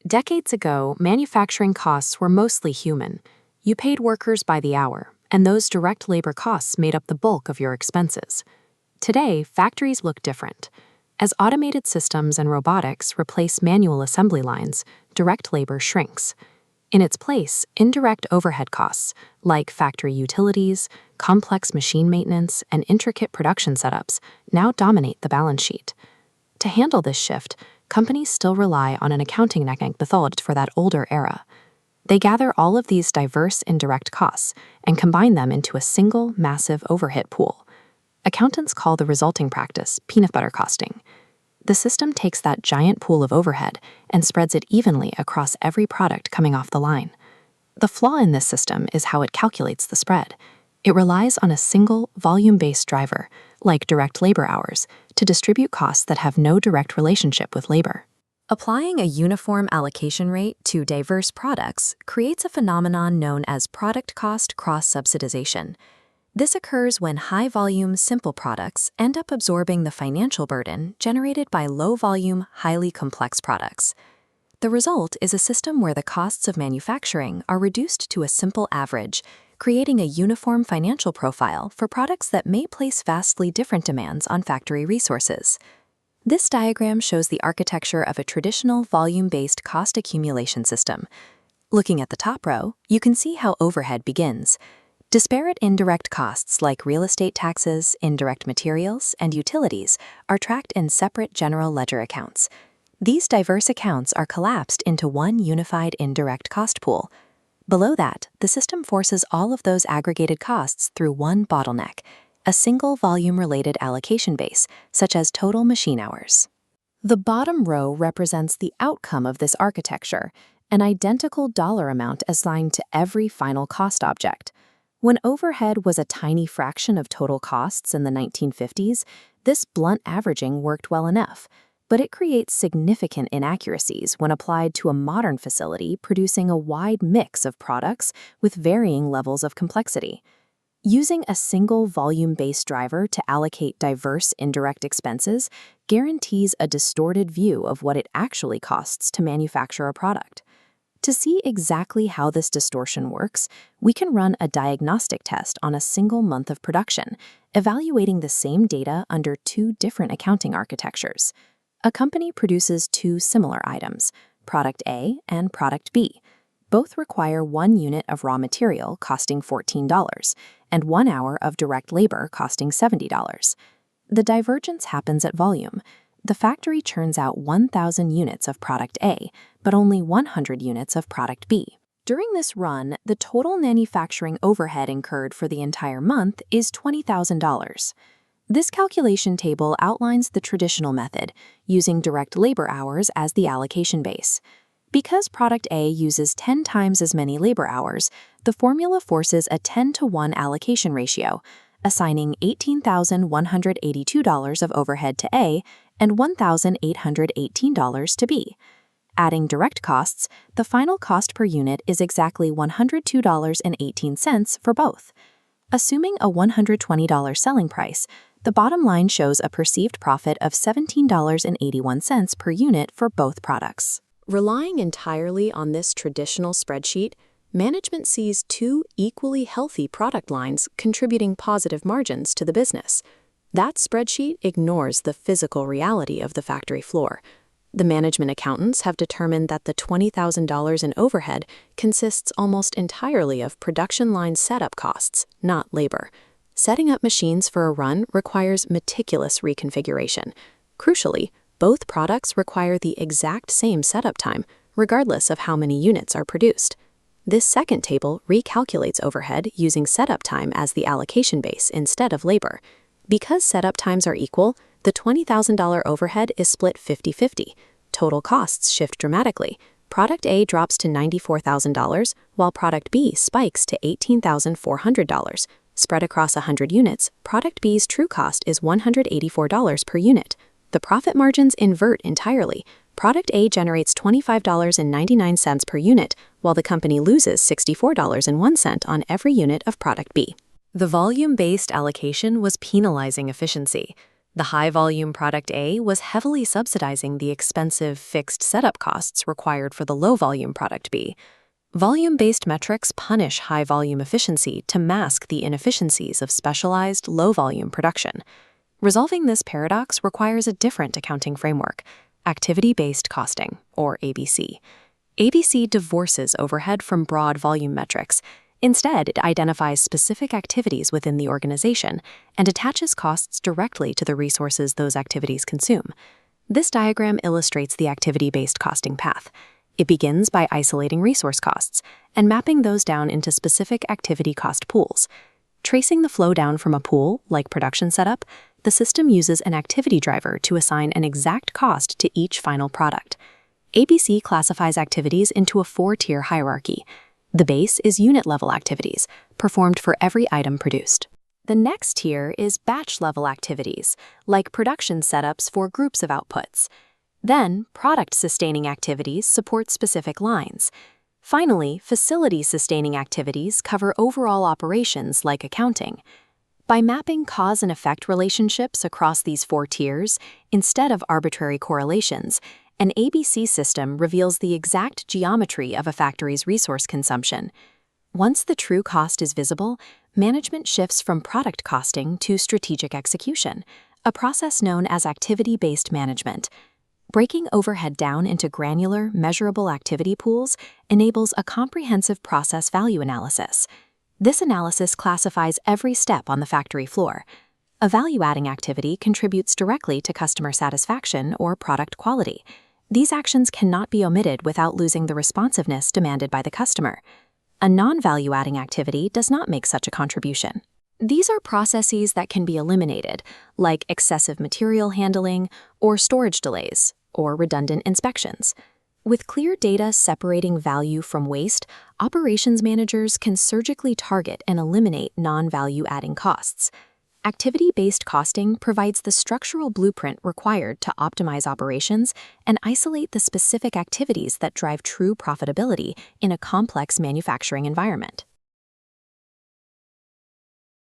Decades ago, manufacturing costs were mostly human. You paid workers by the hour, and those direct labor costs made up the bulk of your expenses. Today, factories look different. As automated systems and robotics replace manual assembly lines, direct labor shrinks. In its place, indirect overhead costs, like factory utilities, complex machine maintenance, and intricate production setups, now dominate the balance sheet. To handle this shift, companies still rely on an accounting method for that older era. They gather all of these diverse indirect costs and combine them into a single, massive overhead pool. Accountants call the resulting practice peanut butter costing. The system takes that giant pool of overhead and spreads it evenly across every product coming off the line. The flaw in this system is how it calculates the spread. It relies on a single, volume-based driver, like direct labor hours, to distribute costs that have no direct relationship with labor. Applying a uniform allocation rate to diverse products creates a phenomenon known as product cost cross-subsidization. This occurs when high-volume, simple products end up absorbing the financial burden generated by low-volume, highly complex products. The result is a system where the costs of manufacturing are reduced to a simple average, creating a uniform financial profile for products that may place vastly different demands on factory resources. This diagram shows the architecture of a traditional volume-based cost accumulation system. Looking at the top row, you can see how overhead begins. Disparate indirect costs like real estate taxes, indirect materials, and utilities are tracked in separate general ledger accounts. These diverse accounts are collapsed into one unified indirect cost pool. Below that, the system forces all of those aggregated costs through one bottleneck, a single volume-related allocation base, such as total machine hours. The bottom row represents the outcome of this architecture, an identical dollar amount assigned to every final cost object. When overhead was a tiny fraction of total costs in the 1950s, this blunt averaging worked well enough, but it creates significant inaccuracies when applied to a modern facility producing a wide mix of products with varying levels of complexity. Using a single volume-based driver to allocate diverse indirect expenses guarantees a distorted view of what it actually costs to manufacture a product. To see exactly how this distortion works, we can run a diagnostic test on a single month of production, evaluating the same data under two different accounting architectures. A company produces two similar items, Product A and Product B. Both require 1 unit of raw material costing $14 and 1 hour of direct labor costing $70. The divergence happens at volume. The factory churns out 1,000 units of Product A, but only 100 units of Product B. During this run, the total manufacturing overhead incurred for the entire month is $20,000. This calculation table outlines the traditional method, using direct labor hours as the allocation base. Because Product A uses 10 times as many labor hours, the formula forces a 10-to-1 allocation ratio, assigning $18,182 of overhead to A and $1,818 to B. Adding direct costs, the final cost per unit is exactly $102.18 for both. Assuming a $120 selling price, the bottom line shows a perceived profit of $17.81 per unit for both products. Relying entirely on this traditional spreadsheet, management sees two equally healthy product lines contributing positive margins to the business. That spreadsheet ignores the physical reality of the factory floor. The management accountants have determined that the $20,000 in overhead consists almost entirely of production line setup costs, not labor. Setting up machines for a run requires meticulous reconfiguration. Crucially, both products require the exact same setup time, regardless of how many units are produced. This second table recalculates overhead using setup time as the allocation base instead of labor. Because setup times are equal, the $20,000 overhead is split 50-50. Total costs shift dramatically. Product A drops to $94,000, while Product B spikes to $18,400. Spread across 100 units, Product B's true cost is $184 per unit. The profit margins invert entirely. Product A generates $25.99 per unit, while the company loses $64.01 on every unit of Product B. The volume-based allocation was penalizing efficiency. The high-volume product A was heavily subsidizing the expensive fixed setup costs required for the low-volume product B. Volume-based metrics punish high-volume efficiency to mask the inefficiencies of specialized low-volume production. Resolving this paradox requires a different accounting framework, activity-based costing, or ABC. ABC divorces overhead from broad volume metrics. Instead, it identifies specific activities within the organization and attaches costs directly to the resources those activities consume. This diagram illustrates the activity-based costing path. It begins by isolating resource costs and mapping those down into specific activity cost pools. Tracing the flow down from a pool, like production setup, the system uses an activity driver to assign an exact cost to each final product. ABC classifies activities into a 4-tier hierarchy. The base is unit-level activities, performed for every item produced. The next tier is batch-level activities, like production setups for groups of outputs. Then, product-sustaining activities support specific lines. Finally, facility-sustaining activities cover overall operations like accounting. By mapping cause and effect relationships across these 4 tiers, instead of arbitrary correlations, an ABC system reveals the exact geometry of a factory's resource consumption. Once the true cost is visible, management shifts from product costing to strategic execution, a process known as activity-based management. Breaking overhead down into granular, measurable activity pools enables a comprehensive process value analysis. This analysis classifies every step on the factory floor. A value-adding activity contributes directly to customer satisfaction or product quality. These actions cannot be omitted without losing the responsiveness demanded by the customer. A non-value-adding activity does not make such a contribution. These are processes that can be eliminated, like excessive material handling or storage delays, or redundant inspections. With clear data separating value from waste, operations managers can surgically target and eliminate non-value-adding costs. Activity-based costing provides the structural blueprint required to optimize operations and isolate the specific activities that drive true profitability in a complex manufacturing environment.